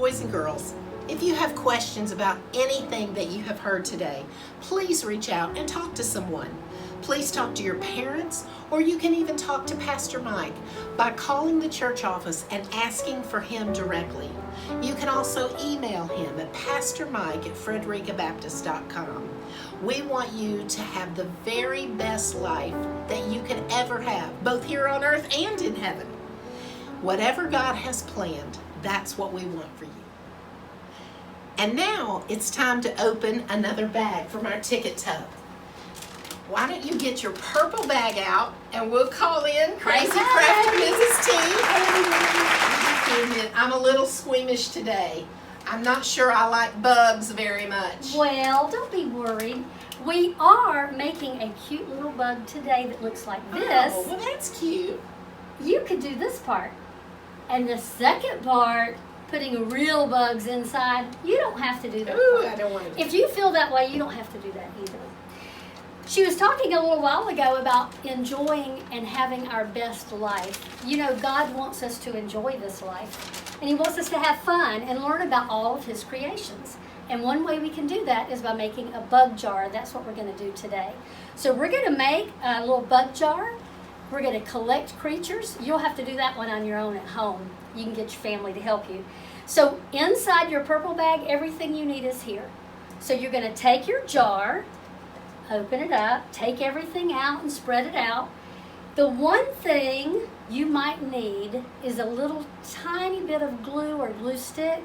Boys and girls, if you have questions about anything that you have heard today, please reach out and talk to someone. Please talk to your parents, or you can even talk to Pastor Mike by calling the church office and asking for him directly. You can also email him at pastormike@frederickabaptist.com. We want you to have the very best life that you could ever have, both here on earth and in heaven. Whatever God has planned, that's what we want for you. And now it's time to open another bag from our ticket tub. Why don't you get your purple bag out and we'll call in Crazy Crafty Mrs. T. I'm a little squeamish today. I'm not sure I like bugs very much. Well, don't be worried. We are making a cute little bug today that looks like this. Oh, well, that's cute. You could do this part. And the second part, putting real bugs inside, you don't have to do that. Ooh, I don't want to do that. If you feel that way, you don't have to do that either. She was talking a little while ago about enjoying and having our best life. You know, God wants us to enjoy this life. And He wants us to have fun and learn about all of His creations. And one way we can do that is by making a bug jar. That's what we're going to do today. So we're going to make a little bug jar. We're going to collect creatures. You'll have to do that one on your own at home. You can get your family to help you. So inside your purple bag, everything you need is here. So you're going to take your jar, open it up, take everything out and spread it out. The one thing you might need is a little tiny bit of glue or glue stick.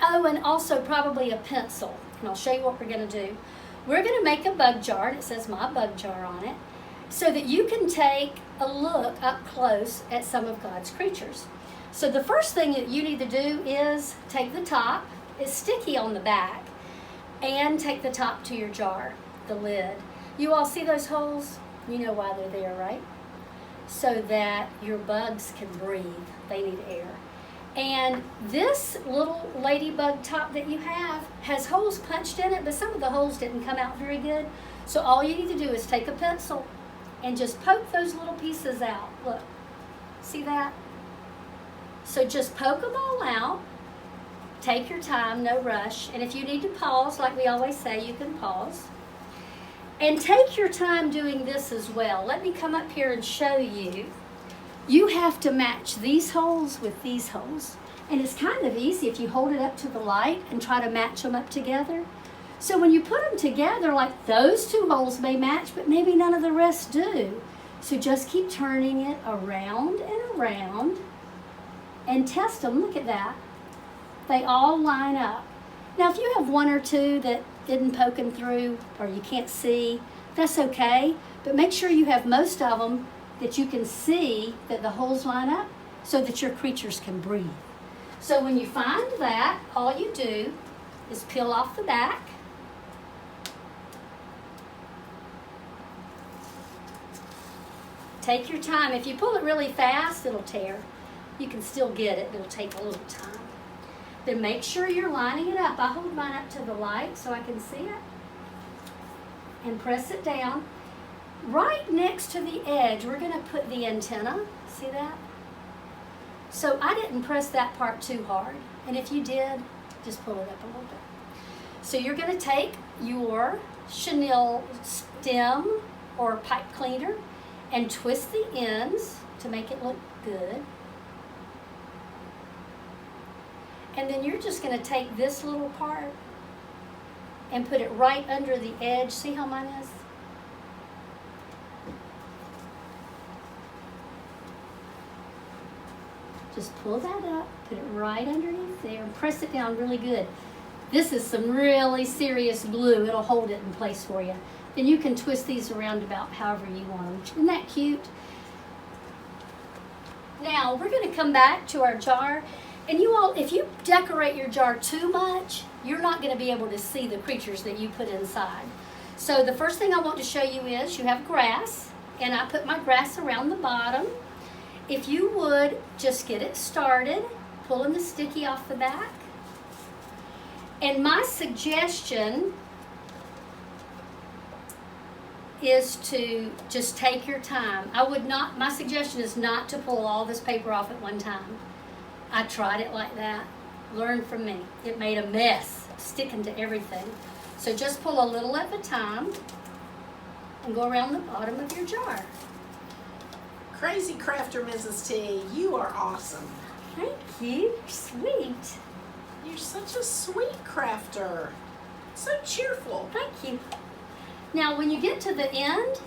Oh, and also probably a pencil. And I'll show you what we're going to do. We're going to make a bug jar, and it says My Bug Jar on it, so that you can take a look up close at some of God's creatures. So the first thing that you need to do is take the top, it's sticky on the back, and take the top to your jar, the lid. You all see those holes? You know why they're there, right? So that your bugs can breathe. They need air. And this little ladybug top that you have has holes punched in it, but some of the holes didn't come out very good. So all you need to do is take a pencil and just poke those little pieces out. Look, see that? So just poke them all out. Take your time, no rush. And if you need to pause, like we always say, you can pause. And take your time doing this as well. Let me come up here and show you. You have to match these holes with these holes. And it's kind of easy if you hold it up to the light and try to match them up together. So when you put them together, like those two holes may match, but maybe none of the rest do. So just keep turning it around and around and test them. Look at that. They all line up. Now, if you have one or two that isn't poking through or you can't see, that's okay. But make sure you have most of them that you can see that the holes line up so that your creatures can breathe. So when you find that, all you do is peel off the back. Take your time. If you pull it really fast, it'll tear. You can still get it, but it'll take a little time. Then make sure you're lining it up. I hold mine up to the light so I can see it. And press it down. Right next to the edge, we're going to put the antenna. See that? So I didn't press that part too hard. And if you did, just pull it up a little bit. So you're going to take your chenille stem or pipe cleaner and twist the ends to make it look good. And then you're just going to take this little part and put it right under the edge. See how mine is? Just pull that up, put it right underneath there, and press it down really good. This is some really serious glue. It'll hold it in place for you. Then you can twist these around about however you want them. Isn't that cute? Now, we're going to come back to our jar. And you all, if you decorate your jar too much, you're not going to be able to see the creatures that you put inside. So the first thing I want to show you is you have grass. And I put my grass around the bottom. If you would, just get it started, pulling the sticky off the back. And my suggestion is to just take your time. My suggestion is not to pull all this paper off at one time. I tried it like that. Learn from me. It made a mess, sticking to everything. So just pull a little at a time and go around the bottom of your jar. Crazy Crafter Mrs. T, you are awesome. Thank you. You're sweet. You're such a sweet crafter. So cheerful. Thank you. Now, when you get to the end,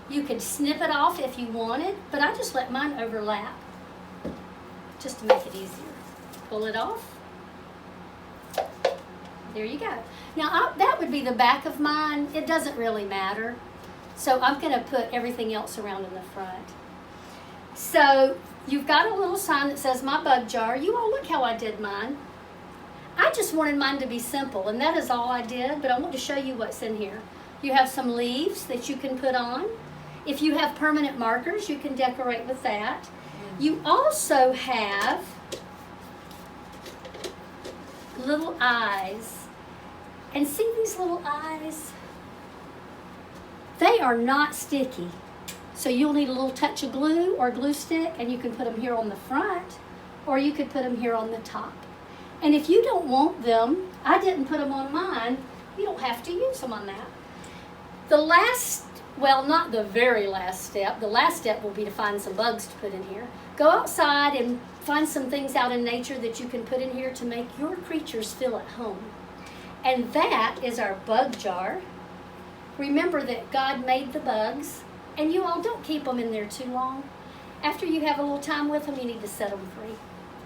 you could snip it off if you wanted, but I just let mine overlap just to make it easier. Pull it off. There you go. Now, that would be the back of mine. It doesn't really matter. So I'm going to put everything else around in the front. So you've got a little sign that says my bug jar. You all look how I did mine. I just wanted mine to be simple, and that is all I did, but I want to show you what's in here. You have some leaves that you can put on. If you have permanent markers, you can decorate with that. You also have little eyes. And see these little eyes? They are not sticky. So you'll need a little touch of glue or glue stick, and you can put them here on the front, or you could put them here on the top. And if you don't want them, I didn't put them on mine, you don't have to use them on that. The last, well, not the very last step, the last step will be to find some bugs to put in here. Go outside and find some things out in nature that you can put in here to make your creatures feel at home. And that is our bug jar. Remember that God made the bugs, and you all don't keep them in there too long. After you have a little time with them, you need to set them free.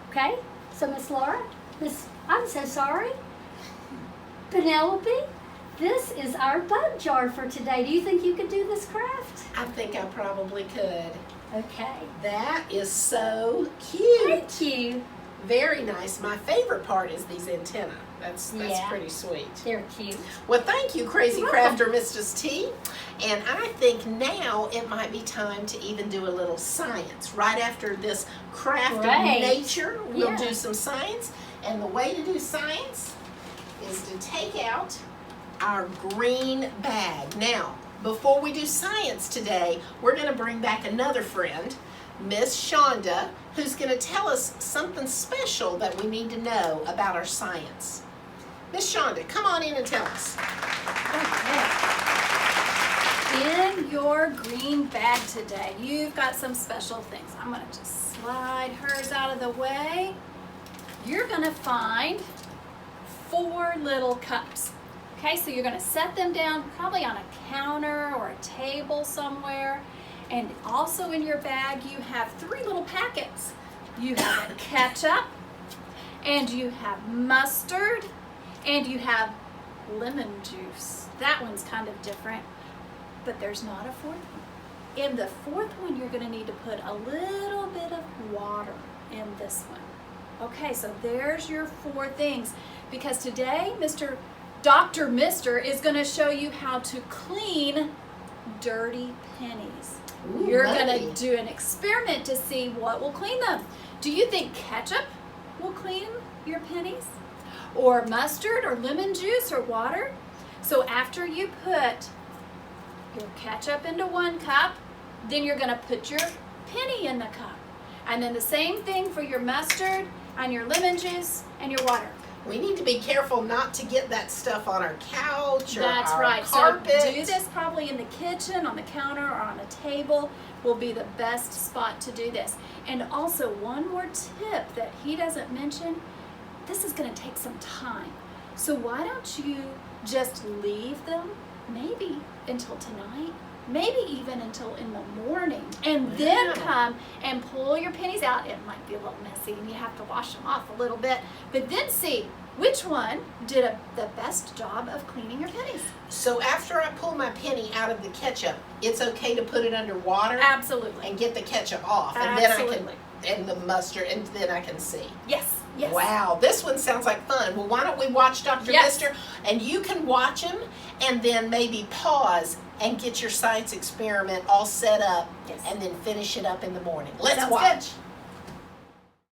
Okay? So Miss Laura, I'm so sorry. Penelope, this is our bug jar for today. Do you think you could do this craft? I think I probably could. Okay. That is so cute. Thank you. Very nice. My favorite part is these antennae. That's Yeah. pretty sweet. They're cute. Well, thank you, Crazy You're Crafter Mrs. T. And I think now it might be time to even do a little science. Right after this craft Great. of nature, we'll Yeah. do some science. And the way to do science is to take out our green bag. Now, before we do science today, we're going to bring back another friend, Miss Shonda, who's going to tell us something special that we need to know about our science. Miss Shonda, come on in and tell us. Okay. In your green bag today, you've got some special things. I'm going to just slide hers out of the way. You're going to find 4 little cups. Okay, so you're going to set them down probably on a counter or a table somewhere. And also in your bag, you have 3 little packets. You have ketchup, and you have mustard, and you have lemon juice. That one's kind of different, but there's not a 4th one. In the 4th one, you're going to need to put a little bit of water in this one. Okay, so there's your 4 things. Because today, Dr. Mister is going to show you how to clean dirty pennies. Ooh, You're buddy. going to do an experiment to see what will clean them. Do you think ketchup will clean your pennies? Or mustard or lemon juice or water? So after you put your ketchup into 1 cup, then you're going to put your penny in the cup. And then the same thing for your mustard and your lemon juice and your water. We need to be careful not to get that stuff on our couch or That's our right. carpet. So do this probably in the kitchen, on the counter, or on a table will be the best spot to do this. And also one more tip that he doesn't mention, this is going to take some time. So why don't you just leave them maybe until tonight, maybe even until in the morning, and then Wow. come and pull your pennies out. It might be a little messy and you have to wash them off a little bit, but then see which one did the best job of cleaning your pennies. So after I pull my penny out of the ketchup, it's okay to put it under water Absolutely. and get the ketchup off, and Absolutely. then I can, and the mustard, and then I can see. Yes. Yes. Wow, this one sounds like fun. Well, why don't we watch Dr. Yes. Mister, and you can watch him, and then maybe pause and get your science experiment all set up, Yes. and then finish it up in the morning. Let's Sounds watch. good.